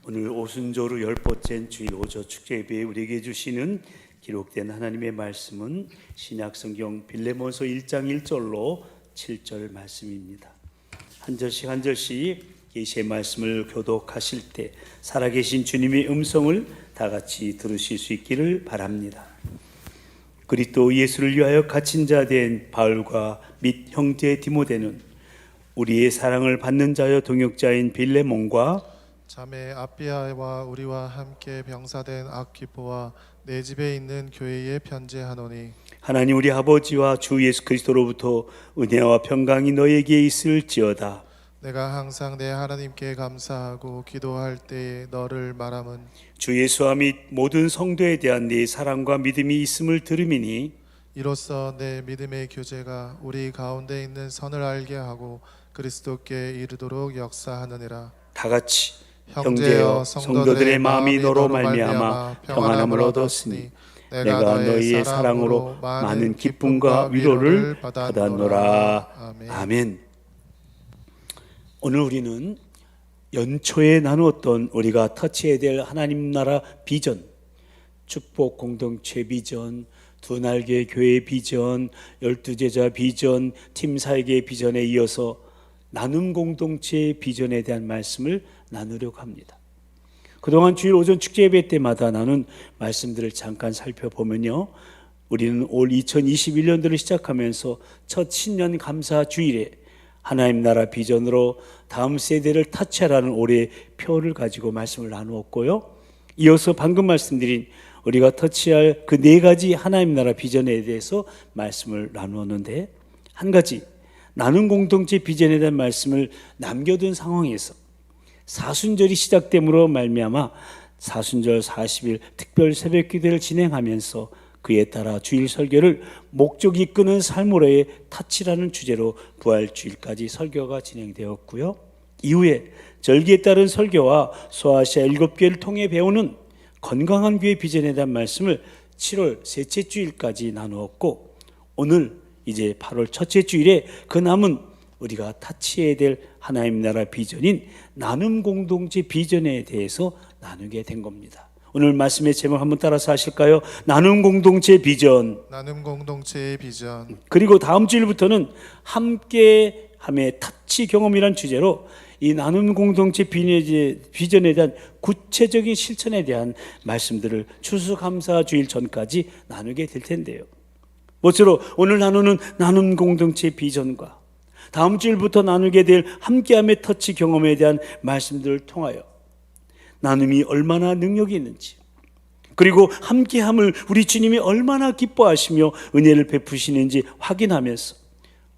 오늘 오순절후 10번째 주일 오조 축제 예배에 우리에게 주시는 기록된 하나님의 말씀은 신약성경 빌레몬서 1장 1절로 7절 말씀입니다. 한 절씩 한 절씩 계시의 말씀을 교독하실 때 살아계신 주님의 음성을 다 같이 들으실 수 있기를 바랍니다. 그리스도 예수를 위하여 갇힌 자 된 바울과 및 형제 디모데는 우리의 사랑을 받는 자여 동역자인 빌레몬과 자매 아비아와 우리와 함께 병사된 아키포와 내 집에 있는 교회에 편지하노니 하나님 우리 아버지와 주 예수 그리스도로부터 은혜와 평강이 너에게 있을지어다. 내가 항상 내 하나님께 감사하고 기도할 때에 너를 말함은 주 예수와 및 모든 성도에 대한 네 사랑과 믿음이 있음을 들음이니 이로써 내 믿음의 교제가 우리 가운데 있는 선을 알게 하고 그리스도께 이르도록 역사하느니라. 다 같이 형제여 성도들의 마음이 너로 말미암아 평안함을 얻었으니 내가 너희의 사랑으로 많은 기쁨과 위로를 받았노라. 아멘. 오늘 우리는 연초에 나누었던 우리가 터치해야 될 하나님 나라 비전, 축복 공동체 비전, 두 날개 교회 비전, 12제자 비전, 팀 사역의 비전에 이어서 나눔 공동체의 비전에 대한 말씀을 나누려고 합니다. 그동안 주일 오전 축제 예배 때마다 나눈 말씀들을 잠깐 살펴보면요, 우리는 올 2021년도를 시작하면서 첫 신년 감사 주일에 하나님 나라 비전으로 다음 세대를 타치하라는 올해의 표를 가지고 말씀을 나누었고요, 이어서 방금 말씀드린 우리가 터치할 그 네 가지 하나님 나라 비전에 대해서 말씀을 나누었는데, 한 가지 나눔 공동체 비전에 대한 말씀을 남겨둔 상황에서 사순절이 시작됨으로 말미암아 사순절 40일 특별 새벽 기도를 진행하면서 그에 따라 주일 설교를 목적 이끄는 삶으로의 타치라는 주제로 부활주일까지 설교가 진행되었고요, 이후에 절기에 따른 설교와 소아시아 7교회를 통해 배우는 건강한 교회 비전에 대한 말씀을 7월 셋째 주일까지 나누었고, 오늘 이제 8월 첫째 주일에 그 남은 우리가 타치해야 될 하나님 나라 비전인 나눔 공동체 비전에 대해서 나누게 된 겁니다. 오늘 말씀의 제목 한번 따라서 하실까요? 나눔 공동체 비전. 나눔 공동체의 비전. 그리고 다음 주일부터는 함께함의 타치 경험이란 주제로 이 나눔 공동체 비전에 대한 구체적인 실천에 대한 말씀들을 추수감사 주일 전까지 나누게 될 텐데요, 모쪼록 오늘 나누는 나눔 공동체 비전과 다음 주일부터 나누게 될 함께함의 터치 경험에 대한 말씀들을 통하여 나눔이 얼마나 능력이 있는지, 그리고 함께함을 우리 주님이 얼마나 기뻐하시며 은혜를 베푸시는지 확인하면서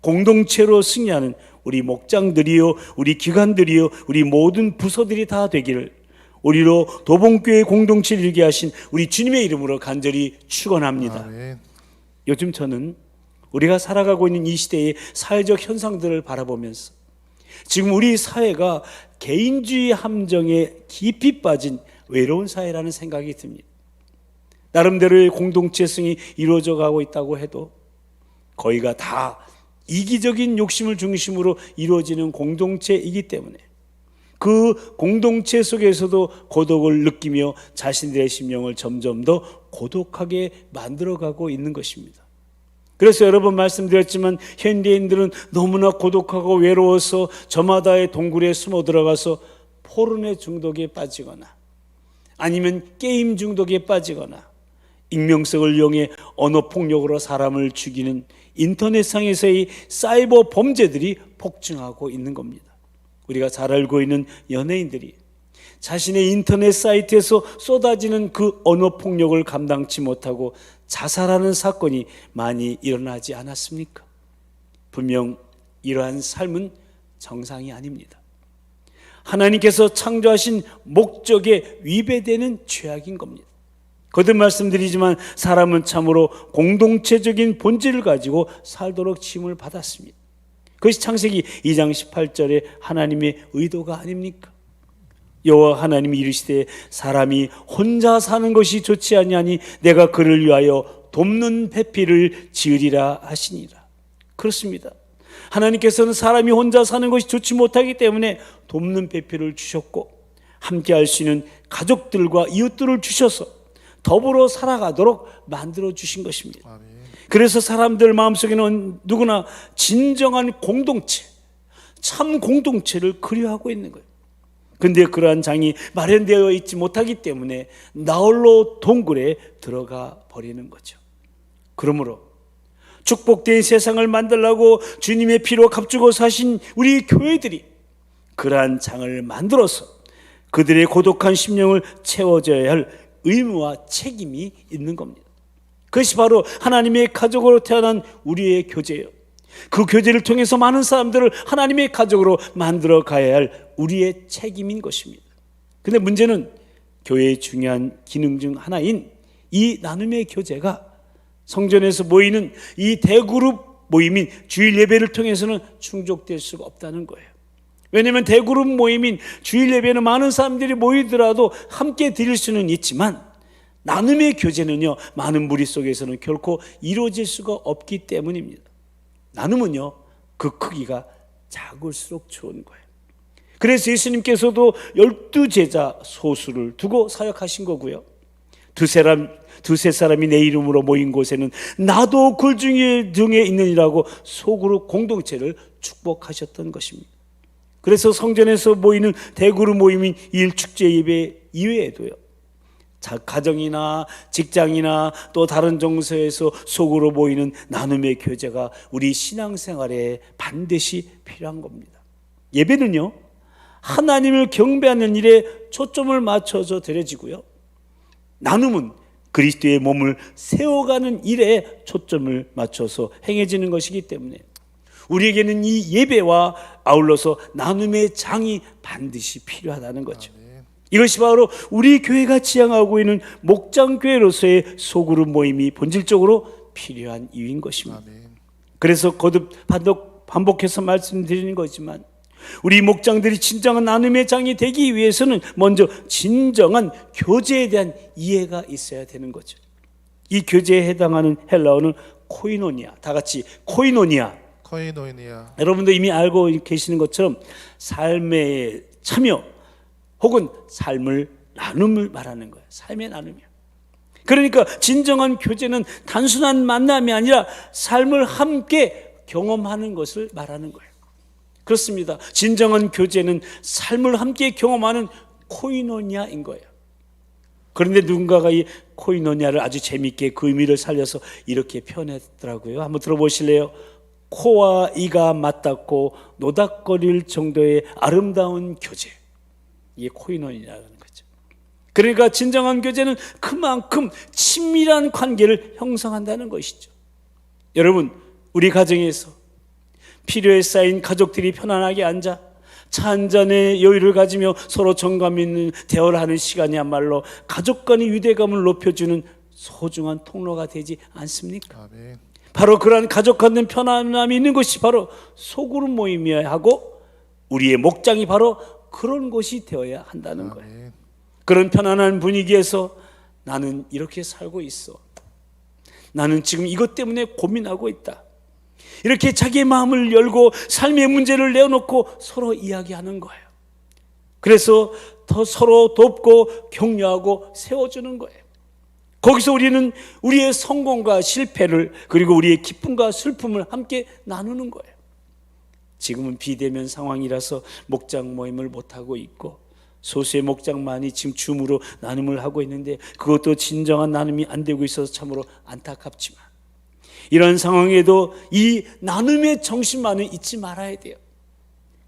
공동체로 승리하는 우리 목장들이요, 우리 기관들이요, 우리 모든 부서들이 다 되기를 우리로 도봉교회 공동체를 이루게 하신 우리 주님의 이름으로 간절히 축원합니다. 아멘. 요즘 저는 우리가 살아가고 있는 이 시대의 사회적 현상들을 바라보면서 지금 우리 사회가 개인주의 함정에 깊이 빠진 외로운 사회라는 생각이 듭니다. 나름대로의 공동체성이 이루어져 가고 있다고 해도 거의가 다 이기적인 욕심을 중심으로 이루어지는 공동체이기 때문에 그 공동체 속에서도 고독을 느끼며 자신들의 심령을 점점 더 고독하게 만들어가고 있는 것입니다. 그래서 여러 번 말씀드렸지만 현대인들은 너무나 고독하고 외로워서 저마다의 동굴에 숨어 들어가서 포르노 중독에 빠지거나 아니면 게임 중독에 빠지거나 익명성을 이용해 언어폭력으로 사람을 죽이는 인터넷상에서의 사이버 범죄들이 폭증하고 있는 겁니다. 우리가 잘 알고 있는 연예인들이 자신의 인터넷 사이트에서 쏟아지는 그 언어폭력을 감당치 못하고 자살하는 사건이 많이 일어나지 않았습니까? 분명 이러한 삶은 정상이 아닙니다. 하나님께서 창조하신 목적에 위배되는 죄악인 겁니다. 거듭 말씀드리지만 사람은 참으로 공동체적인 본질을 가지고 살도록 지음을 받았습니다. 그것이 창세기 2장 18절에 하나님의 의도가 아닙니까? 여호와 하나님이 이르시되 사람이 혼자 사는 것이 좋지 아니하니 내가 그를 위하여 돕는 배필을 지으리라 하시니라. 그렇습니다. 하나님께서는 사람이 혼자 사는 것이 좋지 못하기 때문에 돕는 배필을 주셨고, 함께 할 수 있는 가족들과 이웃들을 주셔서 더불어 살아가도록 만들어 주신 것입니다. 아멘. 그래서 사람들 마음속에는 누구나 진정한 공동체, 참 공동체를 그리워하고 있는 거예요. 근데 그러한 장이 마련되어 있지 못하기 때문에 나홀로 동굴에 들어가 버리는 거죠. 그러므로 축복된 세상을 만들려고 주님의 피로 값주고 사신 우리 교회들이 그러한 장을 만들어서 그들의 고독한 심령을 채워줘야 할 의무와 책임이 있는 겁니다. 그것이 바로 하나님의 가족으로 태어난 우리의 교제예요. 그 교제를 통해서 많은 사람들을 하나님의 가족으로 만들어 가야 할 우리의 책임인 것입니다. 그런데 문제는 교회의 중요한 기능 중 하나인 이 나눔의 교제가 성전에서 모이는 이 대그룹 모임인 주일 예배를 통해서는 충족될 수가 없다는 거예요. 왜냐하면 대그룹 모임인 주일 예배는 많은 사람들이 모이더라도 함께 드릴 수는 있지만 나눔의 교제는요, 많은 무리 속에서는 결코 이루어질 수가 없기 때문입니다. 나눔은요, 그 크기가 작을수록 좋은 거예요. 그래서 예수님께서도 12제자 소수를 두고 사역하신 거고요. 두세 사람이 내 이름으로 모인 곳에는 나도 그 중에 있느니라고 소그룹 공동체를 축복하셨던 것입니다. 그래서 성전에서 모이는 대그룹 모임인 일축제 예배 이외에도요, 가정이나 직장이나 또 다른 정서에서 속으로 모이는 나눔의 교제가 우리 신앙생활에 반드시 필요한 겁니다. 예배는요, 하나님을 경배하는 일에 초점을 맞춰서 드려지고요, 나눔은 그리스도의 몸을 세워가는 일에 초점을 맞춰서 행해지는 것이기 때문에 우리에게는 이 예배와 아울러서 나눔의 장이 반드시 필요하다는 거죠. 이것이 바로 우리 교회가 지향하고 있는 목장교회로서의 소그룹 모임이 본질적으로 필요한 이유인 것입니다. 그래서 거듭 반복해서 말씀드리는 거지만 우리 목장들이 진정한 나눔의 장이 되기 위해서는 먼저 진정한 교제에 대한 이해가 있어야 되는 거죠. 이 교제에 해당하는 헬라어는 코이노니아, 다 같이 코이노니아. 여러분도 이미 알고 계시는 것처럼 삶의 참여 혹은 삶을 나눔을 말하는 거예요. 삶의 나눔이요. 그러니까 진정한 교제는 단순한 만남이 아니라 삶을 함께 경험하는 것을 말하는 거예요. 그렇습니다. 진정한 교제는 삶을 함께 경험하는 코이노니아인 거예요. 그런데 누군가가 이 코이노니아를 아주 재미있게 그 의미를 살려서 이렇게 표현했더라고요. 한번 들어보실래요? 코와 이가 맞닿고 노닥거릴 정도의 아름다운 교제, 이게 코이노니아라는 거죠. 그러니까 진정한 교제는 그만큼 친밀한 관계를 형성한다는 것이죠. 여러분, 우리 가정에서 필요에 쌓인 가족들이 편안하게 앉아 차 한 잔의 여유를 가지며 서로 정감 있는 대화를 하는 시간이야말로 가족 간의 유대감을 높여주는 소중한 통로가 되지 않습니까? 아멘. 바로 그러한 가족 간의 편안함이 있는 것이 바로 소그룹 모임이어야 하고 우리의 목장이 바로 그런 곳이 되어야 한다는 거예요. 그런 편안한 분위기에서 나는 이렇게 살고 있어, 나는 지금 이것 때문에 고민하고 있다, 이렇게 자기의 마음을 열고 삶의 문제를 내어놓고 서로 이야기하는 거예요. 그래서 더 서로 돕고 격려하고 세워주는 거예요. 거기서 우리는 우리의 성공과 실패를, 그리고 우리의 기쁨과 슬픔을 함께 나누는 거예요. 지금은 비대면 상황이라서 목장 모임을 못하고 있고 소수의 목장만이 지금 줌으로 나눔을 하고 있는데 그것도 진정한 나눔이 안 되고 있어서 참으로 안타깝지만 이런 상황에도 이 나눔의 정신만은 잊지 말아야 돼요.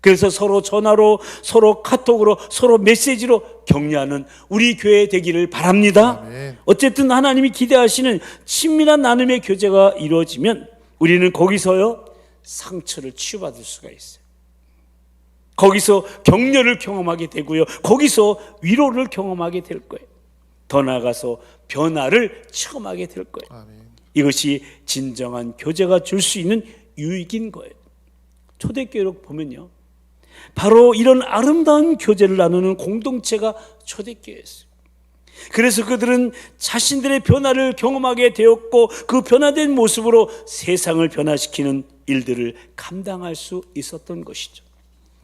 그래서 서로 전화로, 서로 카톡으로, 서로 메시지로 격려하는 우리 교회 되기를 바랍니다. 아멘. 어쨌든 하나님이 기대하시는 친밀한 나눔의 교제가 이루어지면 우리는 거기서요 상처를 치유받을 수가 있어요. 거기서 격려를 경험하게 되고요, 거기서 위로를 경험하게 될 거예요. 더 나아가서 변화를 체험하게 될 거예요. 아멘. 이것이 진정한 교제가 줄 수 있는 유익인 거예요. 초대교회로 보면요, 바로 이런 아름다운 교제를 나누는 공동체가 초대교회였어요. 그래서 그들은 자신들의 변화를 경험하게 되었고 그 변화된 모습으로 세상을 변화시키는 일들을 감당할 수 있었던 것이죠.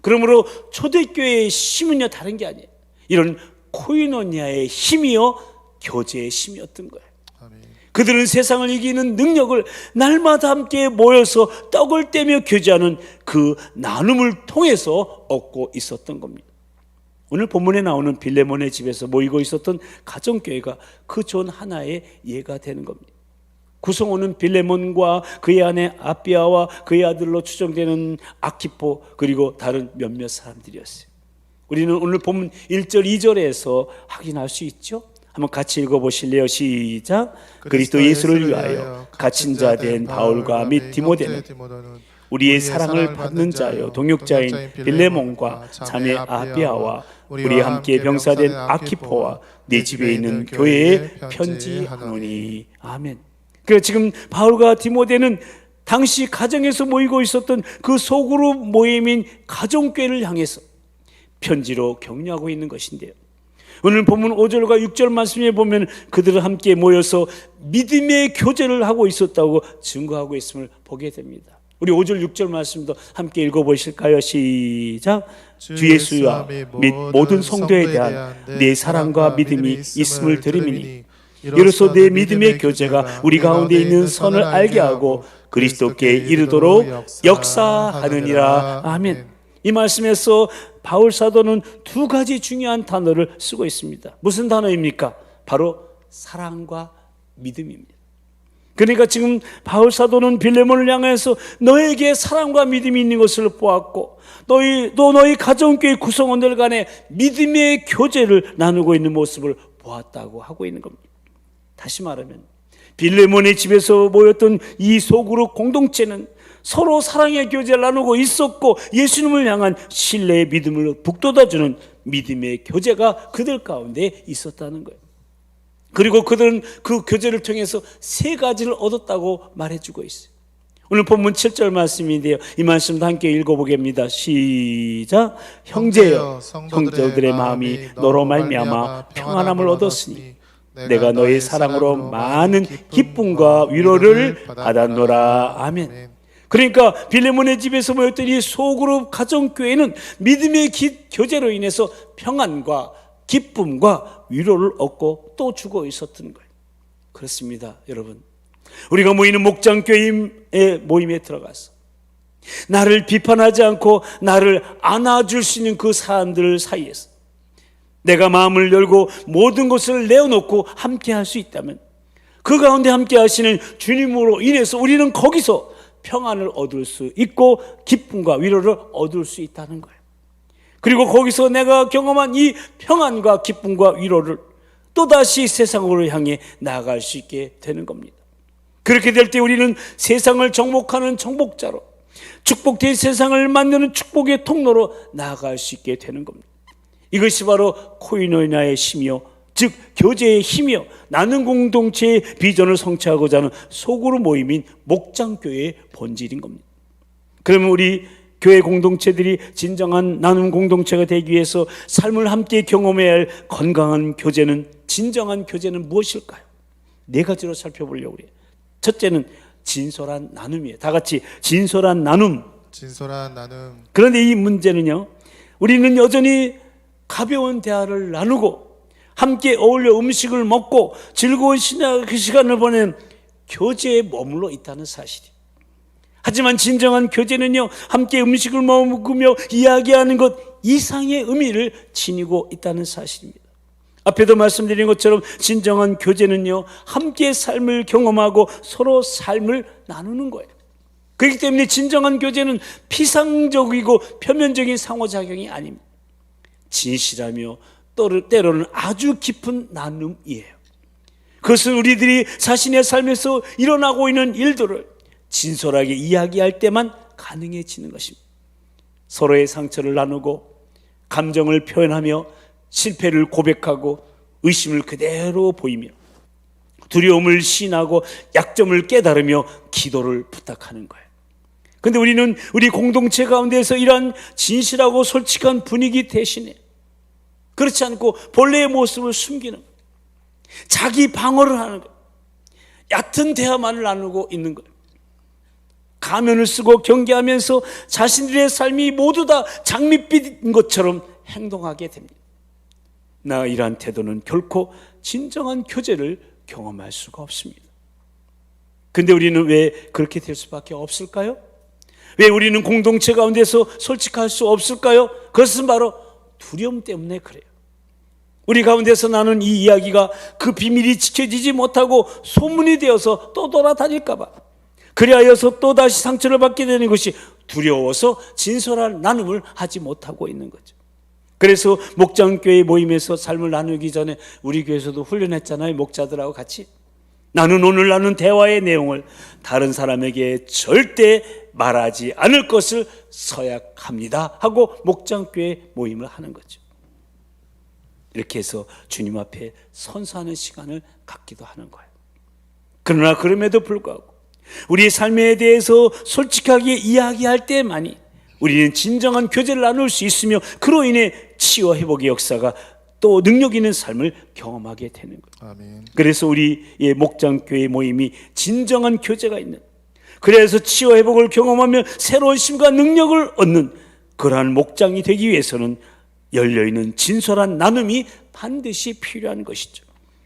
그러므로 초대교회의 힘은요 다른 게 아니에요. 이런 코이노니아의 힘이요 교제의 힘이었던 거예요. 아멘. 그들은 세상을 이기는 능력을 날마다 함께 모여서 떡을 떼며 교제하는 그 나눔을 통해서 얻고 있었던 겁니다. 오늘 본문에 나오는 빌레몬의 집에서 모이고 있었던 가정교회가 그 좋은 하나의 예가 되는 겁니다. 구성원은 빌레몬과 그의 아내 아비아와 그의 아들로 추정되는 아키포 그리고 다른 몇몇 사람들이었어요. 우리는 오늘 본문 1절 2절에서 확인할 수 있죠. 한번 같이 읽어보실래요? 시작. 그리스도 예수를 위하여 갇힌 자 된 바울과 및 디모데는 우리의 사랑을 받는 자요 동역자인 빌레몬과 자매 아비아와 우리 함께 병사된 아키포와 네 집에 있는 교회에 편지하노니. 아멘. 그래서 지금 바울과 디모데는 당시 가정에서 모이고 있었던 그 소그룹 모임인 가정교회를 향해서 편지로 격려하고 있는 것인데요. 오늘 본문 5절과 6절 말씀에 보면 그들은 함께 모여서 믿음의 교제를 하고 있었다고 증거하고 있음을 보게 됩니다. 우리 5절 6절 말씀도 함께 읽어보실까요? 시작. 주 예수와 및 모든 성도에 대한 내 사랑과 믿음이 있음을 들음이니 이로써 내 믿음의 교제가 우리 가운데 있는 선을 알게 하고 그리스도께 이르도록 역사하느니라. 아멘. 이 말씀에서 바울 사도는 두 가지 중요한 단어를 쓰고 있습니다. 무슨 단어입니까? 바로 사랑과 믿음입니다. 그러니까 지금 바울 사도는 빌레몬을 향해서 너에게 사랑과 믿음이 있는 것을 보았고 너희 가정교회 구성원들 간에 믿음의 교제를 나누고 있는 모습을 보았다고 하고 있는 겁니다. 다시 말하면 빌레몬의 집에서 모였던 이 소그룹 공동체는 서로 사랑의 교제를 나누고 있었고 예수님을 향한 신뢰의 믿음을 북돋아주는 믿음의 교제가 그들 가운데 있었다는 거예요. 그리고 그들은 그 교제를 통해서 세 가지를 얻었다고 말해주고 있어요. 오늘 본문 7절 말씀인데요, 이 말씀도 함께 읽어보겠습니다. 시작. 형제여 성도들의 마음이 너로 말미암아 평안함을 얻었으니 내가 너의 사랑으로 많은 기쁨과 위로를 받았노라. 아멘. 그러니까 빌레몬의 집에서 모였던 이 소그룹 가정교회는 믿음의 교제로 인해서 평안과 기쁨과 위로를 얻고 또 주고 있었던 거예요. 그렇습니다, 여러분. 우리가 모이는 목장교회의 모임에 들어가서 나를 비판하지 않고 나를 안아줄 수 있는 그 사람들 사이에서 내가 마음을 열고 모든 것을 내어놓고 함께 할 수 있다면 그 가운데 함께 하시는 주님으로 인해서 우리는 거기서 평안을 얻을 수 있고 기쁨과 위로를 얻을 수 있다는 거예요. 그리고 거기서 내가 경험한 이 평안과 기쁨과 위로를 또다시 세상으로 향해 나아갈 수 있게 되는 겁니다. 그렇게 될 때 우리는 세상을 정복하는 정복자로, 축복된 세상을 만드는 축복의 통로로 나아갈 수 있게 되는 겁니다. 이것이 바로 코이노니아의 힘이요, 즉 교제의 힘이요, 나는 공동체의 비전을 성취하고자 하는 소그룹 모임인 목장교회의 본질인 겁니다. 그러면 우리 교회 공동체들이 진정한 나눔 공동체가 되기 위해서 삶을 함께 경험해야 할 건강한 교제는, 진정한 교제는 무엇일까요? 네 가지로 살펴보려고 해요. 첫째는 진솔한 나눔이에요. 다 같이 진솔한 나눔. 진솔한 나눔. 그런데 이 문제는요, 우리는 여전히 가벼운 대화를 나누고 함께 어울려 음식을 먹고 즐거운 시간을 보내는 교제에 머물러 있다는 사실이에요. 하지만 진정한 교제는요, 함께 음식을 먹으며 이야기하는 것 이상의 의미를 지니고 있다는 사실입니다. 앞에도 말씀드린 것처럼 진정한 교제는요, 함께 삶을 경험하고 서로 삶을 나누는 거예요. 그렇기 때문에 진정한 교제는 피상적이고 표면적인 상호작용이 아닙니다. 진실하며 때로는 아주 깊은 나눔이에요. 그것은 우리들이 자신의 삶에서 일어나고 있는 일들을 진솔하게 이야기할 때만 가능해지는 것입니다. 서로의 상처를 나누고 감정을 표현하며 실패를 고백하고 의심을 그대로 보이며 두려움을 시인하고 약점을 깨달으며 기도를 부탁하는 거예요. 그런데 우리는 우리 공동체 가운데서 이러한 진실하고 솔직한 분위기 대신에 그렇지 않고 본래의 모습을 숨기는 거예요. 자기 방어를 하는 거예요. 얕은 대화만을 나누고 있는 거예요. 가면을 쓰고 경계하면서 자신들의 삶이 모두 다 장밋빛인 것처럼 행동하게 됩니다. 이러한 태도는 결코 진정한 교제를 경험할 수가 없습니다. 근데 우리는 왜 그렇게 될 수밖에 없을까요? 왜 우리는 공동체 가운데서 솔직할 수 없을까요? 그것은 바로 두려움 때문에 그래요. 우리 가운데서 나는 이 이야기가 그 비밀이 지켜지지 못하고 소문이 되어서 또 돌아다닐까 봐, 그리하여서 또다시 상처를 받게 되는 것이 두려워서 진솔한 나눔을 하지 못하고 있는 거죠. 그래서 목장교회 모임에서 삶을 나누기 전에 우리 교회에서도 훈련했잖아요. 목자들하고 같이. 나는 오늘 나눈 대화의 내용을 다른 사람에게 절대 말하지 않을 것을 서약합니다 하고 목장교회 모임을 하는 거죠. 이렇게 해서 주님 앞에 선서하는 시간을 갖기도 하는 거예요. 그러나 그럼에도 불구하고 우리의 삶에 대해서 솔직하게 이야기할 때만이 우리는 진정한 교제를 나눌 수 있으며 그로 인해 치유와 회복의 역사가 또 능력 있는 삶을 경험하게 되는 거예요. 아멘. 그래서 우리의 목장교회 모임이 진정한 교제가 있는, 그래서 치유와 회복을 경험하며 새로운 힘과 능력을 얻는 그러한 목장이 되기 위해서는 열려있는 진솔한 나눔이 반드시 필요한 것이죠.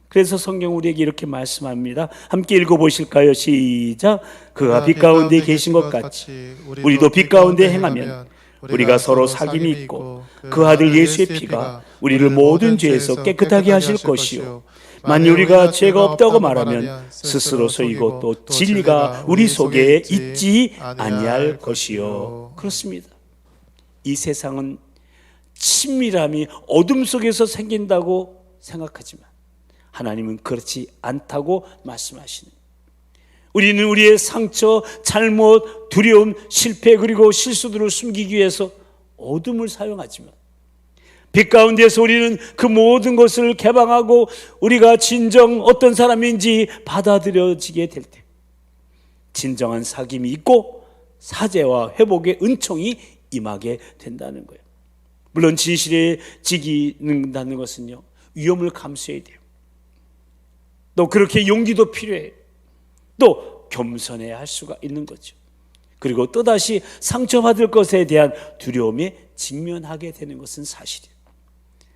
그래서 성경 우리에게 이렇게 말씀합니다. 함께 읽어보실까요? 시작. 그가 빛 가운데 계신 것 같이 우리도 빛 가운데 행하면 우리가 서로 사귐이 있고 그 아들 예수의 피가 우리를 모든 죄에서 깨끗하게 하실 것이요, 만일 우리가 죄가 없다고 말하면 스스로 속이고 또 진리가 우리 속에 있지 아니할 것이요. 그렇습니다. 이 세상은 친밀함이 어둠 속에서 생긴다고 생각하지만 하나님은 그렇지 않다고 말씀하시는, 우리는 우리의 상처, 잘못, 두려움, 실패 그리고 실수들을 숨기기 위해서 어둠을 사용하지만 빛 가운데서 우리는 그 모든 것을 개방하고 우리가 진정 어떤 사람인지 받아들여지게 될 때 진정한 사귐이 있고 사죄와 회복의 은총이 임하게 된다는 거예요. 물론 진실해지기는 것은요, 위험을 감수해야 돼요. 또 그렇게 용기도 필요해요. 또 겸손해야 할 수가 있는 거죠. 그리고 또다시 상처받을 것에 대한 두려움에 직면하게 되는 것은 사실이에요.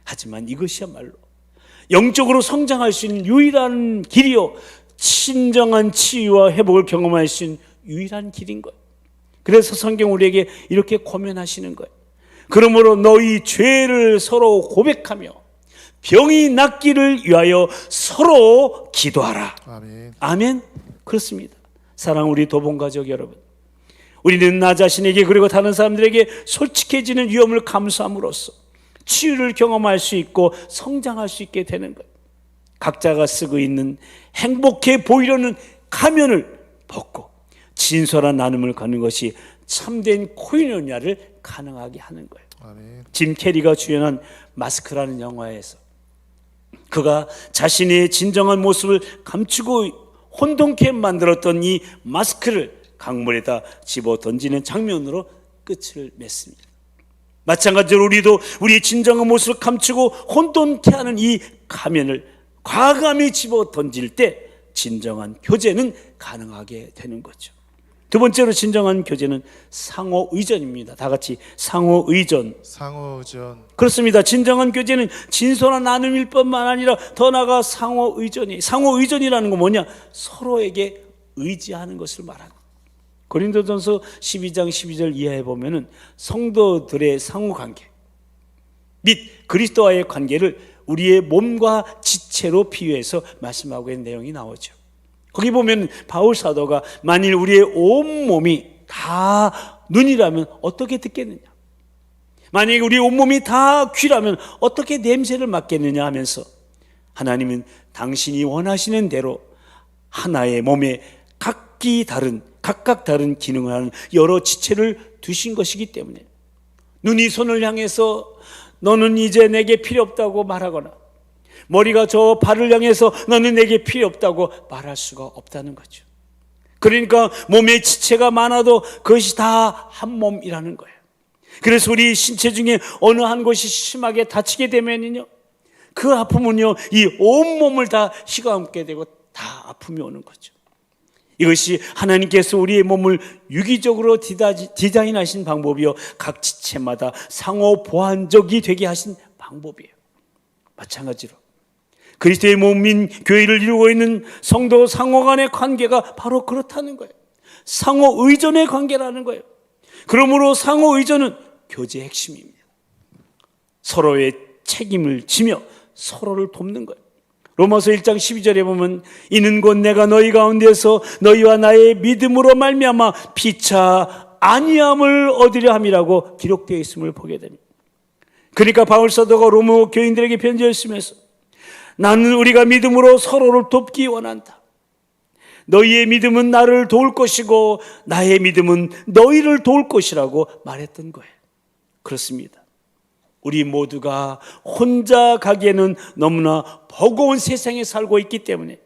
하지만 이것이야말로 영적으로 성장할 수 있는 유일한 길이요, 진정한 치유와 회복을 경험할 수 있는 유일한 길인 거예요. 그래서 성경 우리에게 이렇게 고면하시는 거예요. 그러므로 너희 죄를 서로 고백하며 병이 낫기를 위하여 서로 기도하라. 아멘. 아멘. 그렇습니다. 사랑 우리 도봉가족 여러분, 우리는 나 자신에게 그리고 다른 사람들에게 솔직해지는 위험을 감수함으로써 치유를 경험할 수 있고 성장할 수 있게 되는 거예요. 각자가 쓰고 있는 행복해 보이려는 가면을 벗고 진솔한 나눔을 가는 것이 참된 코인오냐를 가능하게 하는 거예요. 아멘. 짐 캐리가 주연한 마스크라는 영화에서 그가 자신의 진정한 모습을 감추고 혼돈케 만들었던 이 마스크를 강물에다 집어 던지는 장면으로 끝을 맺습니다. 마찬가지로 우리도 우리의 진정한 모습을 감추고 혼돈케 하는 이 가면을 과감히 집어 던질 때 진정한 교제는 가능하게 되는 거죠. 두 번째로 진정한 교제는 상호 의존입니다. 다 같이 상호 의존. 상호 의존. 그렇습니다. 진정한 교제는 진솔한 나눔일 뿐만 아니라 더 나아가 상호 의존이. 상호 의존이라는 건 뭐냐? 서로에게 의지하는 것을 말하는. 고린도전서 12장 12절 이하에 보면은 성도들의 상호 관계 및 그리스도와의 관계를 우리의 몸과 지체로 비유해서 말씀하고 있는 내용이 나오죠. 거기 보면 바울 사도가 만일 우리의 온몸이 다 눈이라면 어떻게 듣겠느냐, 만약에 우리 온몸이 다 귀라면 어떻게 냄새를 맡겠느냐 하면서 하나님은 당신이 원하시는 대로 하나의 몸에 각각 다른 기능을 하는 여러 지체를 두신 것이기 때문에 눈이 손을 향해서 너는 이제 내게 필요 없다고 말하거나 머리가 저 발을 향해서 너는 내게 필요 없다고 말할 수가 없다는 거죠. 그러니까 몸에 지체가 많아도 그것이 다 한 몸이라는 거예요. 그래서 우리 신체 중에 어느 한 곳이 심하게 다치게 되면요, 그 아픔은요 이 온몸을 다 휘감게 되고 다 아픔이 오는 거죠. 이것이 하나님께서 우리의 몸을 유기적으로 디자인하신 방법이요, 각 지체마다 상호 보완적이 되게 하신 방법이에요. 마찬가지로 그리스도의 몸인 교회를 이루고 있는 성도 상호 간의 관계가 바로 그렇다는 거예요. 상호 의존의 관계라는 거예요. 그러므로 상호 의존은 교제의 핵심입니다. 서로의 책임을 지며 서로를 돕는 거예요. 로마서 1장 12절에 보면 이는 곧 내가 너희 가운데서 너희와 나의 믿음으로 말미암아 피차 아니함을 얻으려 함이라고 기록되어 있음을 보게 됩니다. 그러니까 바울 사도가 로마 교인들에게 편지를 쓰면서 나는 우리가 믿음으로 서로를 돕기 원한다. 너희의 믿음은 나를 도울 것이고 나의 믿음은 너희를 도울 것이라고 말했던 거예요. 그렇습니다. 우리 모두가 혼자 가기에는 너무나 버거운 세상에 살고 있기 때문에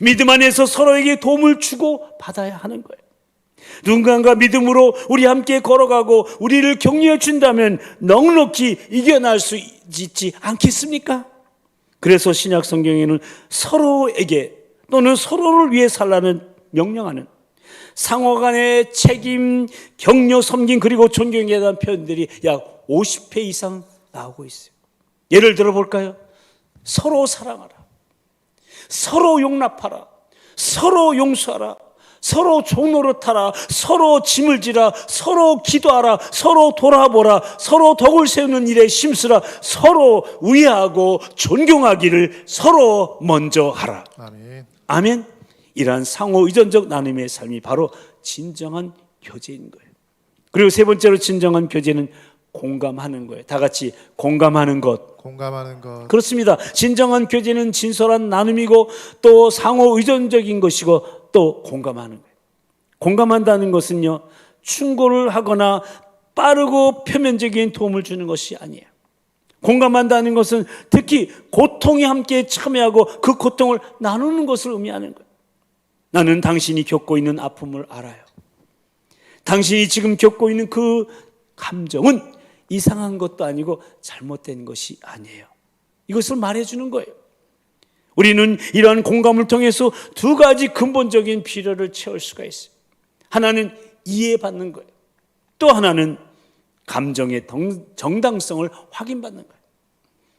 믿음 안에서 서로에게 도움을 주고 받아야 하는 거예요. 누군가 믿음으로 우리 함께 걸어가고 우리를 격려해 준다면 넉넉히 이겨낼 수 있지 않겠습니까? 그래서 신약 성경에는 서로에게 또는 서로를 위해 살라는 명령하는 상호 간의 책임, 격려, 섬김 그리고 존경에 대한 표현들이 약 50회 이상 나오고 있어요. 예를 들어 볼까요? 서로 사랑하라, 서로 용납하라, 서로 용서하라, 서로 종노릇하라, 서로 짐을 지라, 서로 기도하라, 서로 돌아보라, 서로 덕을 세우는 일에 힘쓰라, 서로 위하고 존경하기를 서로 먼저 하라. 아멘. 아멘. 이러한 상호 의존적 나눔의 삶이 바로 진정한 교제인 거예요. 그리고 세 번째로 진정한 교제는 공감하는 거예요. 다 같이 공감하는 것. 공감하는 것. 그렇습니다. 진정한 교제는 진솔한 나눔이고 또 상호 의존적인 것이고 또 공감하는 거예요. 공감한다는 것은요, 충고를 하거나 빠르고 표면적인 도움을 주는 것이 아니에요. 공감한다는 것은 특히 고통에 함께 참여하고 그 고통을 나누는 것을 의미하는 거예요. 나는 당신이 겪고 있는 아픔을 알아요. 당신이 지금 겪고 있는 그 감정은 이상한 것도 아니고 잘못된 것이 아니에요. 이것을 말해주는 거예요. 우리는 이러한 공감을 통해서 두 가지 근본적인 필요를 채울 수가 있어요. 하나는 이해받는 거예요. 또 하나는 감정의 정당성을 확인받는 거예요.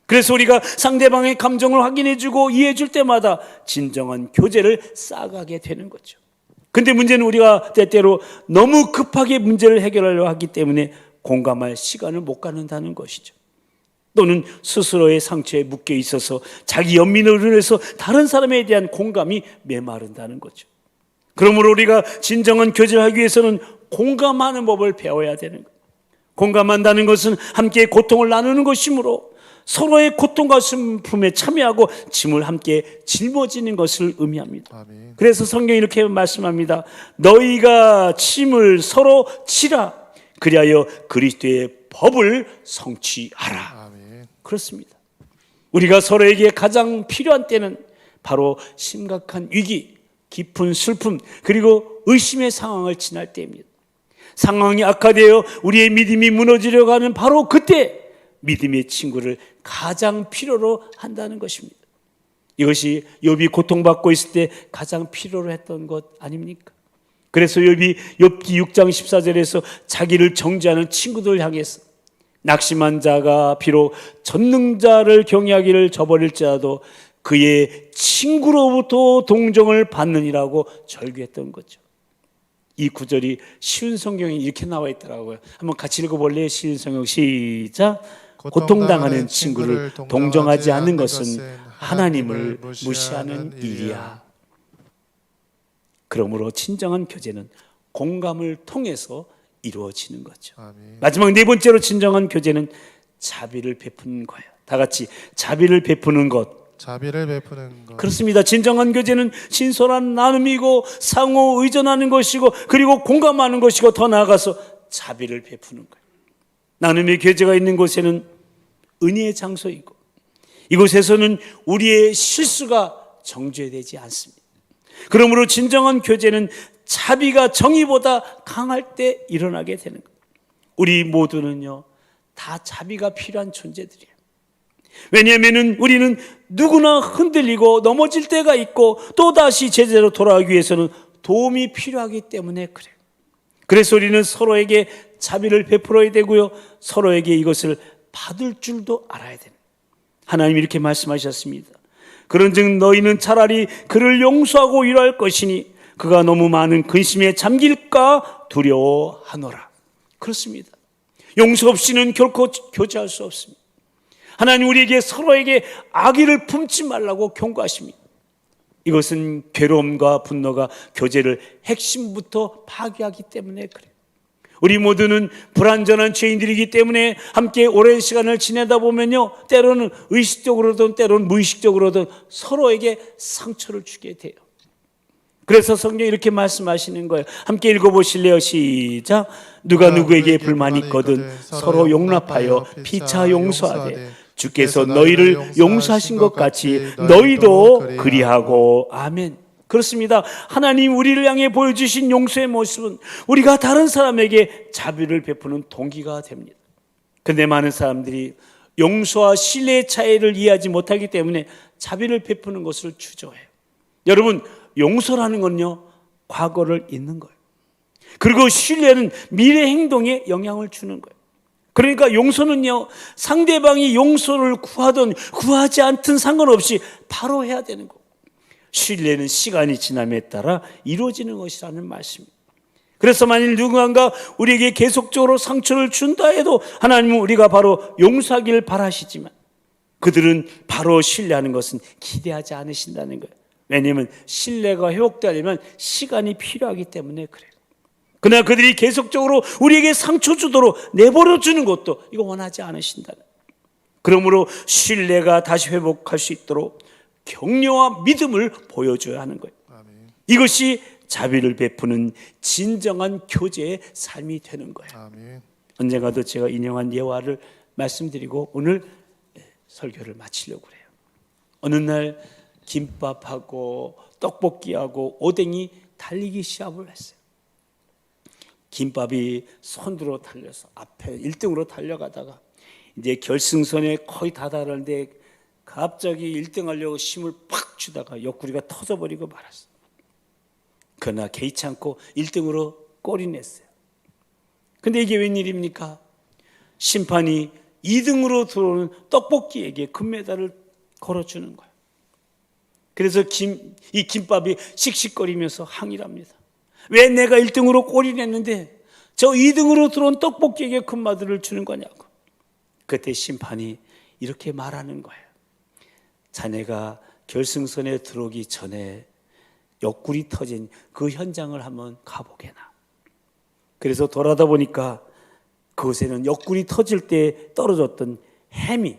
그래서 우리가 상대방의 감정을 확인해주고 이해해줄 때마다 진정한 교제를 쌓아가게 되는 거죠. 근데 문제는 우리가 때때로 너무 급하게 문제를 해결하려고 하기 때문에 공감할 시간을 못 갖는다는 것이죠. 또는 스스로의 상처에 묶여 있어서 자기 연민으로 인해서 다른 사람에 대한 공감이 메마른다는 거죠. 그러므로 우리가 진정한 교제를 하기 위해서는 공감하는 법을 배워야 되는 거예요. 공감한다는 것은 함께 고통을 나누는 것이므로 서로의 고통과 슬픔에 참여하고 짐을 함께 짊어지는 것을 의미합니다. 아멘. 그래서 성경이 이렇게 말씀합니다. 너희가 짐을 서로 지라 그리하여 그리스도의 법을 성취하라. 아멘. 그렇습니다. 우리가 서로에게 가장 필요한 때는 바로 심각한 위기, 깊은 슬픔 그리고 의심의 상황을 지날 때입니다. 상황이 악화되어 우리의 믿음이 무너지려고 하는 바로 그때 믿음의 친구를 가장 필요로 한다는 것입니다. 이것이 욥이 고통받고 있을 때 가장 필요로 했던 것 아닙니까? 그래서 욥이 욥기 6장 14절에서 자기를 정죄하는 친구들을 향해서 낙심한 자가 비록 전능자를 경외하기를 저버릴지라도 그의 친구로부터 동정을 받느니라고 절규했던 거죠. 이 구절이 쉬운 성경에 이렇게 나와 있더라고요. 한번 같이 읽어볼래요? 쉬운 성경 시작. 고통당하는 친구를 동정하지 않는 것은 하나님을 무시하는 일이야. 그러므로 진정한 교제는 공감을 통해서 이루어지는 거죠. 아멘. 마지막 네 번째로 진정한 교제는 자비를 베푸는 거예요. 다 같이 자비를 베푸는 것. 자비를 베푸는 것. 그렇습니다. 진정한 교제는 진솔한 나눔이고 상호 의존하는 것이고 그리고 공감하는 것이고 더 나아가서 자비를 베푸는 거예요. 나눔의 교제가 있는 곳에는 은혜의 장소이고 이곳에서는 우리의 실수가 정죄되지 않습니다. 그러므로 진정한 교제는 자비가 정의보다 강할 때 일어나게 되는 거예요. 우리 모두는요 다 자비가 필요한 존재들이에요. 왜냐하면 우리는 누구나 흔들리고 넘어질 때가 있고 또다시 제대로 돌아가기 위해서는 도움이 필요하기 때문에 그래요. 그래서 우리는 서로에게 자비를 베풀어야 되고요 서로에게 이것을 받을 줄도 알아야 됩니다. 하나님 이렇게 말씀하셨습니다. 그런즉 너희는 차라리 그를 용서하고 위로할 것이니 그가 너무 많은 근심에 잠길까 두려워하노라. 그렇습니다. 용서 없이는 결코 교제할 수 없습니다. 하나님 우리에게 서로에게 악의를 품지 말라고 경고하십니다. 이것은 괴로움과 분노가 교제를 핵심부터 파괴하기 때문에 그래요. 우리 모두는 불완전한 죄인들이기 때문에 함께 오랜 시간을 지내다 보면요, 때로는 의식적으로든 때로는 무의식적으로든 서로에게 상처를 주게 돼요. 그래서 성경이 이렇게 말씀하시는 거예요. 함께 읽어보실래요? 시작. 누가 누구에게 불만이 있거든 서로 용납하여 피차 용서하되 주께서 너희를 용서하신 것 같이 너희도 그리하고. 아멘. 그렇습니다. 하나님 우리를 향해 보여주신 용서의 모습은 우리가 다른 사람에게 자비를 베푸는 동기가 됩니다. 그런데 많은 사람들이 용서와 신뢰의 차이를 이해하지 못하기 때문에 자비를 베푸는 것을 주저해요. 여러분, 용서라는 건요, 과거를 잊는 거예요. 그리고 신뢰는 미래 행동에 영향을 주는 거예요. 그러니까 용서는요, 상대방이 용서를 구하든 구하지 않든 상관없이 바로 해야 되는 거예요. 신뢰는 시간이 지남에 따라 이루어지는 것이라는 말씀입니다. 그래서 만일 누군가 우리에게 계속적으로 상처를 준다 해도 하나님은 우리가 바로 용서하기를 바라시지만 그들은 바로 신뢰하는 것은 기대하지 않으신다는 거예요. 왜냐하면 신뢰가 회복되려면 시간이 필요하기 때문에 그래요. 그러나 그들이 계속적으로 우리에게 상처 주도록 내버려 주는 것도 이거 원하지 않으신다는 거예요. 그러므로 신뢰가 다시 회복할 수 있도록 격려와 믿음을 보여줘야 하는 거예요. 아멘. 이것이 자비를 베푸는 진정한 교제의 삶이 되는 거예요. 아멘. 언젠가도 제가 인용한 예화를 말씀드리고 오늘 설교를 마치려고 그래요. 어느 날 김밥하고 떡볶이하고 오뎅이 달리기 시합을 했어요. 김밥이 선두로 달려서 앞에 1등으로 달려가다가 이제 결승선에 거의 다다르는데 갑자기 1등 하려고 힘을 팍 주다가 옆구리가 터져버리고 말았어요. 그러나 개의치 않고 1등으로 골이 냈어요. 근데 이게 웬일입니까? 심판이 2등으로 들어오는 떡볶이에게 금메달을 걸어주는 거예요. 그래서 이 김밥이 씩씩거리면서 항의를 합니다. 왜 내가 1등으로 골이 냈는데 저 2등으로 들어온 떡볶이에게 금메달을 주는 거냐고. 그때 심판이 이렇게 말하는 거예요. 자네가 결승선에 들어오기 전에 옆구리 터진 그 현장을 한번 가보게나. 그래서 돌아다 보니까 그곳에는 옆구리 터질 때 떨어졌던 햄이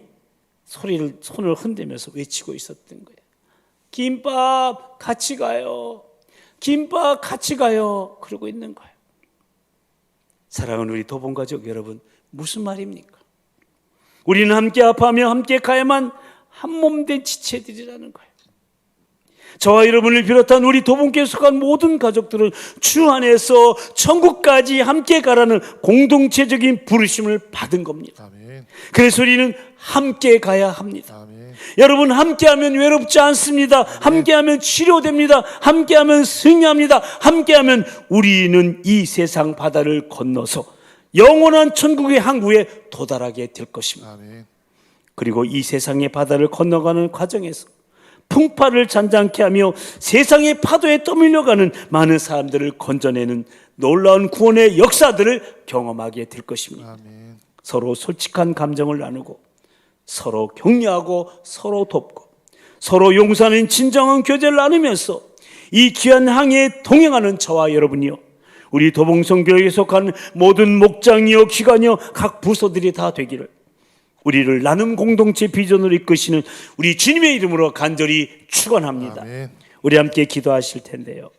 손을 흔들면서 외치고 있었던 거예요. 김밥 같이 가요. 김밥 같이 가요. 그러고 있는 거예요. 사랑하는 우리 도봉가족 여러분, 무슨 말입니까? 우리는 함께 아파하며 함께 가야만 한몸된 지체들이라는 거예요. 저와 여러분을 비롯한 우리 도봉교에 속한 모든 가족들은 주 안에서 천국까지 함께 가라는 공동체적인 부르심을 받은 겁니다. 아멘. 그래서 우리는 함께 가야 합니다. 아멘. 여러분, 함께하면 외롭지 않습니다. 함께하면 치료됩니다. 함께하면 승리합니다. 함께하면 우리는 이 세상 바다를 건너서 영원한 천국의 항구에 도달하게 될 것입니다. 아멘. 그리고 이 세상의 바다를 건너가는 과정에서 풍파를 잔잔케 하며 세상의 파도에 떠밀려가는 많은 사람들을 건져내는 놀라운 구원의 역사들을 경험하게 될 것입니다. 아멘. 서로 솔직한 감정을 나누고 서로 격려하고 서로 돕고 서로 용서하는 진정한 교제를 나누면서 이 귀한 항해에 동행하는 저와 여러분이요, 우리 도봉성교회에 속한 모든 목장이요 기관이요 각 부서들이 다 되기를 우리를 나눔 공동체 비전으로 이끄시는 우리 주님의 이름으로 간절히 축원합니다. 아멘. 우리 함께 기도하실 텐데요.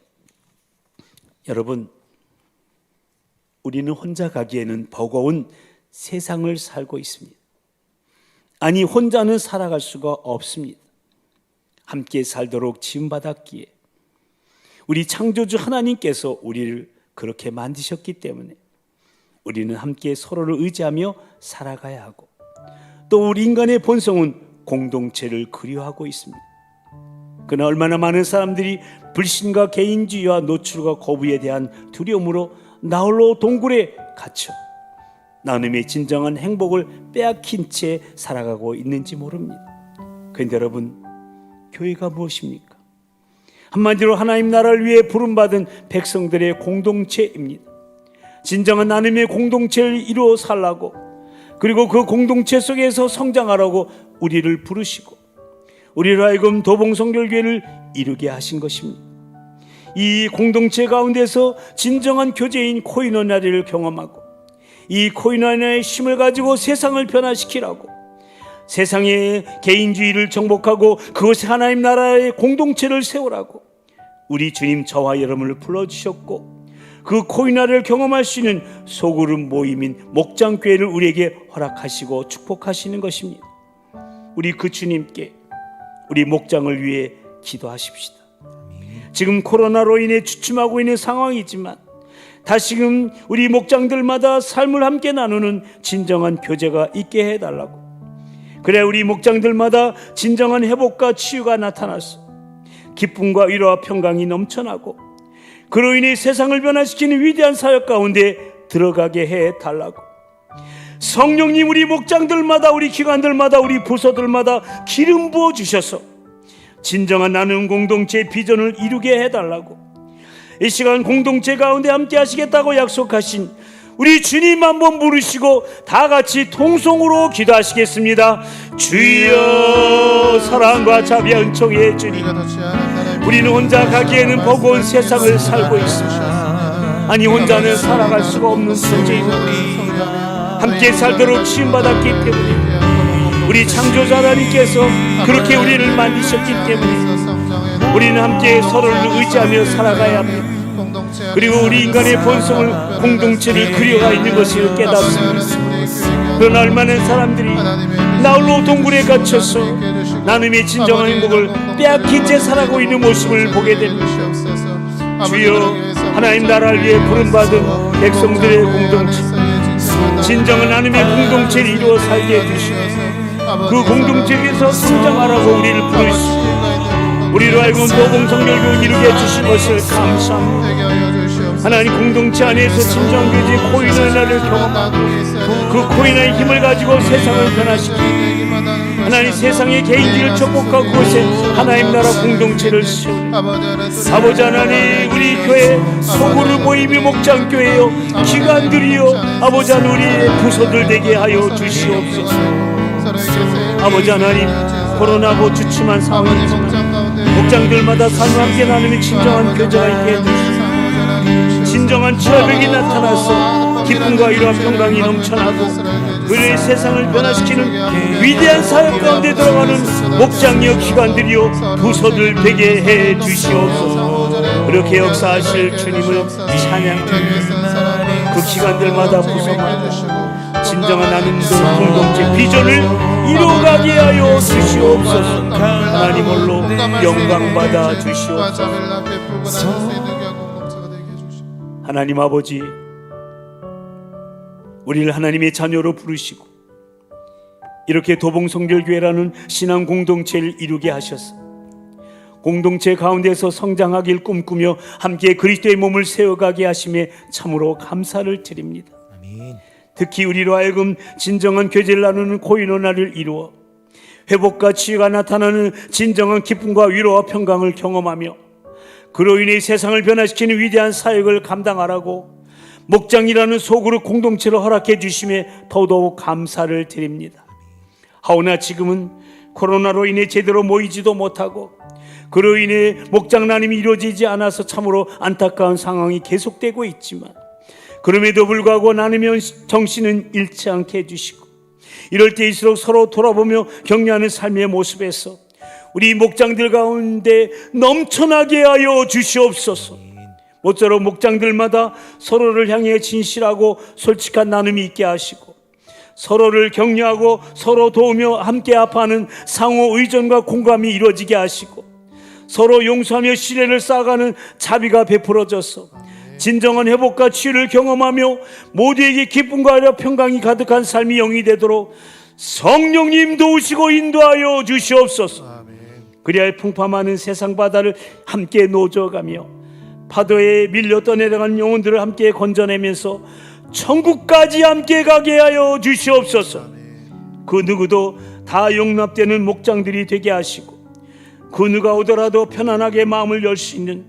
여러분, 우리는 혼자 가기에는 버거운 세상을 살고 있습니다. 아니, 혼자는 살아갈 수가 없습니다. 함께 살도록 지음받았기에 우리 창조주 하나님께서 우리를 그렇게 만드셨기 때문에 우리는 함께 서로를 의지하며 살아가야 하고, 또 우리 인간의 본성은 공동체를 그리워하고 있습니다. 그러나 얼마나 많은 사람들이 불신과 개인주의와 노출과 거부에 대한 두려움으로 나홀로 동굴에 갇혀 나눔의 진정한 행복을 빼앗긴 채 살아가고 있는지 모릅니다. 그런데 여러분, 교회가 무엇입니까? 한마디로 하나님 나라를 위해 부름받은 백성들의 공동체입니다. 진정한 나눔의 공동체를 이루어 살라고, 그리고 그 공동체 속에서 성장하라고 우리를 부르시고 우리로 하여금 도봉성결교회를 이루게 하신 것입니다. 이 공동체 가운데서 진정한 교제인 코이노냐를 경험하고 이 코이노냐의 힘을 가지고 세상을 변화시키라고, 세상의 개인주의를 정복하고 그것이 하나님 나라의 공동체를 세우라고 우리 주님 저와 여러분을 불러주셨고, 그 코이노냐를 경험할 수 있는 소그룹 모임인 목장교회를 우리에게 허락하시고 축복하시는 것입니다. 우리 그 주님께 우리 목장을 위해 기도하십시다. 지금 코로나로 인해 주춤하고 있는 상황이지만 다시금 우리 목장들마다 삶을 함께 나누는 진정한 교제가 있게 해달라고, 그래야 우리 목장들마다 진정한 회복과 치유가 나타나서 기쁨과 위로와 평강이 넘쳐나고 그로 인해 세상을 변화시키는 위대한 사역 가운데 들어가게 해달라고, 성령님 우리 목장들마다, 우리 기관들마다, 우리 부서들마다 기름 부어 주셔서 진정한 나눔 공동체의 비전을 이루게 해달라고, 이 시간 공동체 가운데 함께 하시겠다고 약속하신 우리 주님 한번 부르시고 다 같이 통성으로 기도하시겠습니다. 주여, 사랑과 자비와 은총의 주님, 우리는 혼자 가기에는 버거운 세상을 살고 있습니다. 아니, 혼자는 살아갈 수가 없는 존재입니다. 함께 살도록 지음받았기 때문에, 우리 창조자 하나님께서 그렇게 우리를 만드셨기 때문에 우리는 함께 서로를 의지하며 살아가야 합니다. 그리고 우리 인간의 본성을, 공동체를 그려가 있는 것을 깨닫습니다. 그러나 얼마나 사람들이 나홀로 동굴에 갇혀서 나눔의 진정한 행복을 빼앗긴 채 살아가고 있는 모습을 보게 됩니다. 주여, 하나님 나라를 위해 부름받은 백성들의 공동체, 진정한 나눔의 공동체를 이루어 살게 해주시고 그 공동체에서 성장하라고 우리를 부르시고 우리로 하여금 도봉성결교를 이루게 해주신 것을 감사합니다. 하나님, 공동체 안에서 진정한 교제 코이노냐를 경험하고 그 코이노냐의 힘을 가지고 세상을 변화시키고 하나님, 세상의 개인주의를 정복하고 그것에 하나님 나라 공동체를 세우는 아버지 하나님, 우리 교회 소그룹 모임의 목장교회여 기관들이여 아버지 하나님, 우리의 부서들 되게 하여 주시옵소서. 아버지 하나님, 코로나고 주춤한 상황이지만 목장들마다 삶을 함께 나누며 진정한 교제가 있게 해주시고 진정한 치유력이 나타나서 기쁨과 위로와 평강이 넘쳐나고 그의 세상을 변화시키는 위대한 사역 가운데 들어가는 목장이여 기관들이여 부서들 되게 해 주시옵소서. 그렇게 역사하실 주님을 찬양합니다. 그 기관들마다 부서마다 진정한 나눔도 공동체 비전을 이루어가게 하여 주시옵소서. 하나님 홀로 영광받아 주시옵소서. 하나님 아버지, 우리를 하나님의 자녀로 부르시고 이렇게 도봉성결교회라는 신앙 공동체를 이루게 하셔서 공동체 가운데서 성장하길 꿈꾸며 함께 그리스도의 몸을 세워가게 하심에 참으로 감사를 드립니다. 특히 우리로 하여금 진정한 교제를 나누는 코이노냐를 이루어 회복과 치유가 나타나는 진정한 기쁨과 위로와 평강을 경험하며 그로 인해 세상을 변화시키는 위대한 사역을 감당하라고 목장이라는 소그룹 공동체를 허락해 주심에 더더욱 감사를 드립니다. 하오나 지금은 코로나로 인해 제대로 모이지도 못하고 그로 인해 목장 나눔이 이루어지지 않아서 참으로 안타까운 상황이 계속되고 있지만 그럼에도 불구하고 나누면 정신은 잃지 않게 해주시고 이럴 때일수록 서로 돌아보며 격려하는 삶의 모습에서 우리 목장들 가운데 넘쳐나게 하여 주시옵소서. 모쪼록 목장들마다 서로를 향해 진실하고 솔직한 나눔이 있게 하시고 서로를 격려하고 서로 도우며 함께 아파하는 상호 의존과 공감이 이루어지게 하시고 서로 용서하며 신뢰를 쌓아가는 자비가 베풀어져서 진정한 회복과 치유를 경험하며 모두에게 기쁨과 평강이 가득한 삶이 영이 되도록 성령님 도우시고 인도하여 주시옵소서. 그리하여 풍파많은 세상 바다를 함께 노져가며 파도에 밀려 떠내려가는 영혼들을 함께 건져내면서 천국까지 함께 가게 하여 주시옵소서. 그 누구도 다 용납되는 목장들이 되게 하시고, 그 누가 오더라도 편안하게 마음을 열 수 있는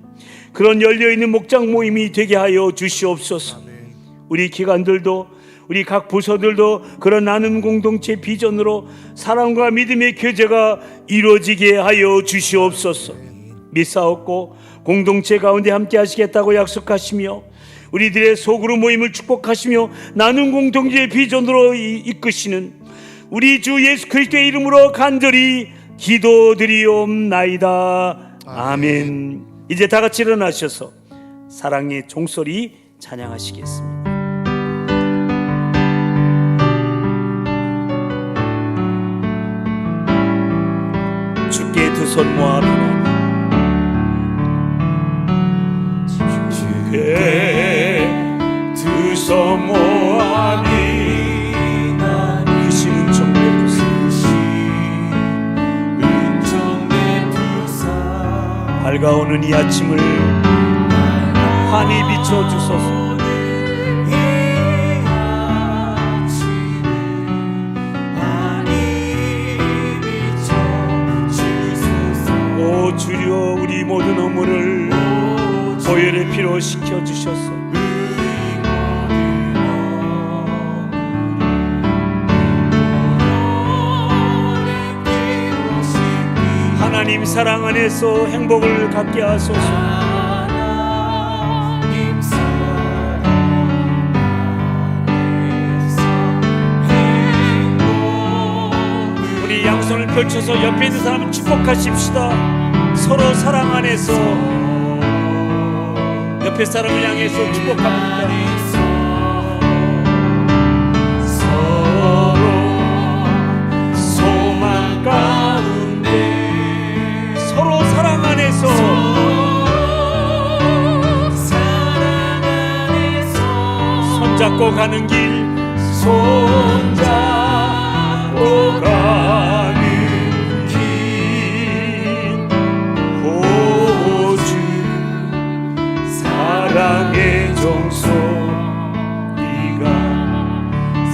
그런 열려있는 목장 모임이 되게 하여 주시옵소서. 우리 기관들도, 우리 각 부서들도 그런 나눔 공동체 비전으로 사랑과 믿음의 교제가 이루어지게 하여 주시옵소서. 믿사옵고 공동체 가운데 함께 하시겠다고 약속하시며, 우리들의 소그룹 모임을 축복하시며 나눔 공동체의 비전으로 이끄시는 우리 주 예수 그리스도의 이름으로 간절히 기도드리옵나이다. 아멘. 이제 다 같이 일어나셔서 사랑의 종소리 찬양하시겠습니다. 주께 두 손 모아 비나니, 주께 두 손 모아 비나니, 크신 은총 베푸사 밝아오는 이 아침을 환히 비춰주소서. 오 주여, 우리 모든 허물을 보혈의 피로 씻겨주셔서 하나님 사랑 안에서 행복을 갖게 하소서. 우리 양손을 펼쳐서 옆에 있는 사람을 축복하십시다. 서로 사랑 안에서 옆에 사람을 향해서 축복합니다. 서로 소망 가운데, 서로 사랑 안에서 손잡고 가는 길, 손잡고 가는 길, 호주 사랑의 종소리가,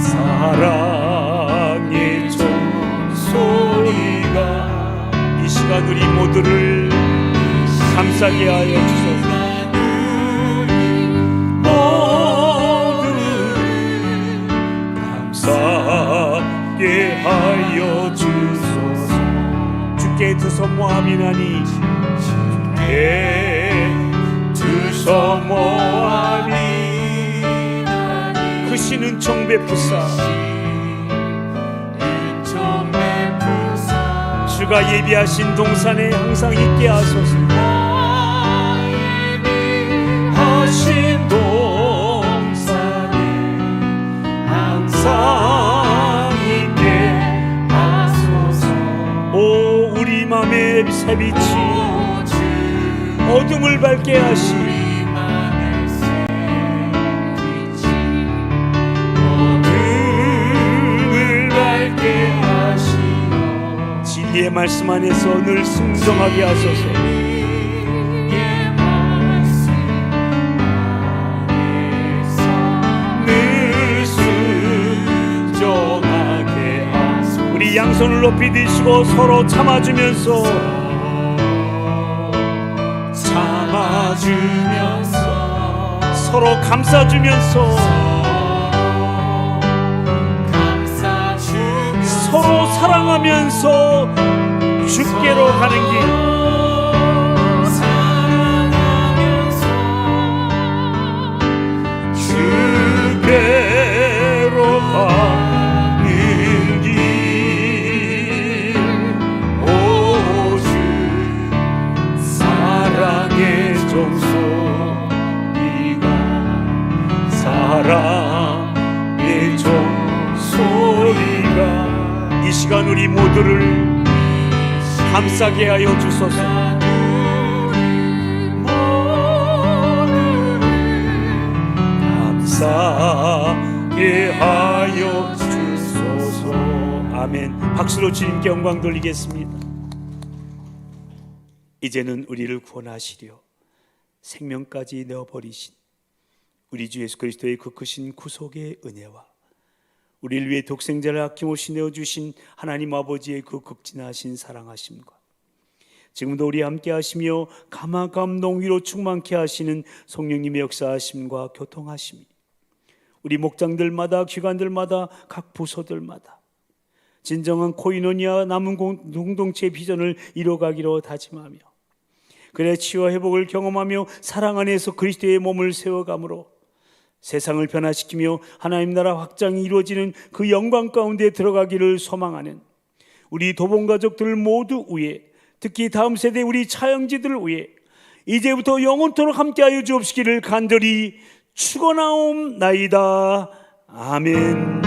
사랑의 종소리가 이 시간 우리 모두를 감싸게 하여 주소서. 감싸게 하여 주소서. 주께 두 손 모아 비나니, 주께 두 손 모아 비나니, 크신 은총 베푸사 주가 예비하신 동산에 항상 있게 하소서. 예비하신 동산에 항상 있게 하소서. 오 우리 맘의 새빛이 어둠을 밝게 하시, 진리의 말씀 안에서 늘 순종하게 하소서. 늘 순종하게 하소서. 우리 양손을 높이 드시고 서로 참아주면서, 서로 감싸주면서, 서로 사랑하면서 주께로 가는 길, 주께로 가는 길, 오주 사랑의 종소리가, 사랑의 종소리가 이 시간 우리 모두를 감싸게 하여 주소서. 감싸게 하여 주소서. 아멘. 박수로 주님께 영광 돌리겠습니다. 이제는 우리를 구원하시려 생명까지 내어버리신 우리 주 예수 그리스도의 그 크신 구속의 은혜와 우리를 위해 독생자를 아낌없이 내어주신 하나님 아버지의 그 극진하신 사랑하심과 지금도 우리 함께 하시며 감화 감동 위로 충만케 하시는 성령님의 역사하심과 교통하심이 우리 목장들마다 기관들마다 각 부서들마다 진정한 코이노니아 남은 공동체 비전을 이뤄가기로 다짐하며 그래 치유와 회복을 경험하며 사랑 안에서 그리스도의 몸을 세워감으로 세상을 변화시키며 하나님 나라 확장이 이루어지는 그 영광 가운데 들어가기를 소망하는 우리 도봉가족들 모두 위해 특히 다음 세대 우리 차영지들을 위해 이제부터 영원토록 함께하여 주옵시기를 간절히 축원하옵나이다. 아멘.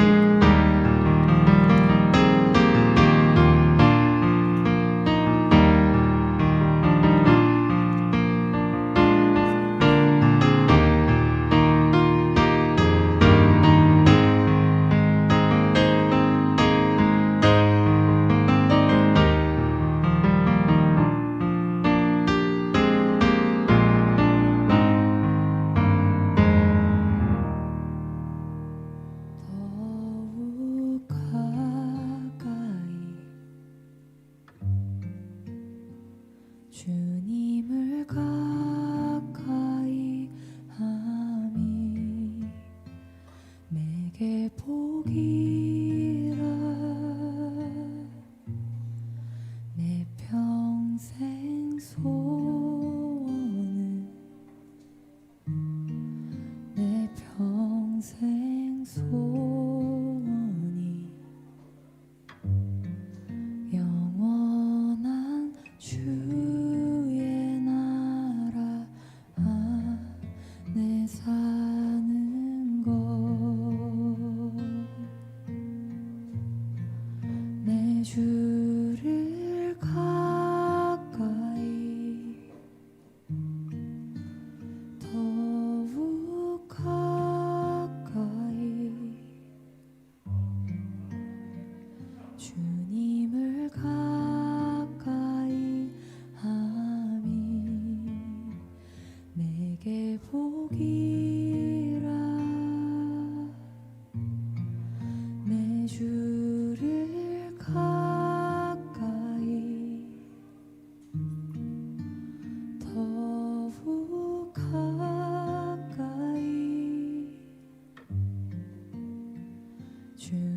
더욱 가까이 주님을 가까이 함이 내게 복이라 내 평생 소원은 내 평생 소원이 영원한 주의 나라 안에 사는 것 내 주를 가까이 더욱 가까이 주님을 가까이 함이 내게 복이라 내 주를 가까이 더욱 가까이 주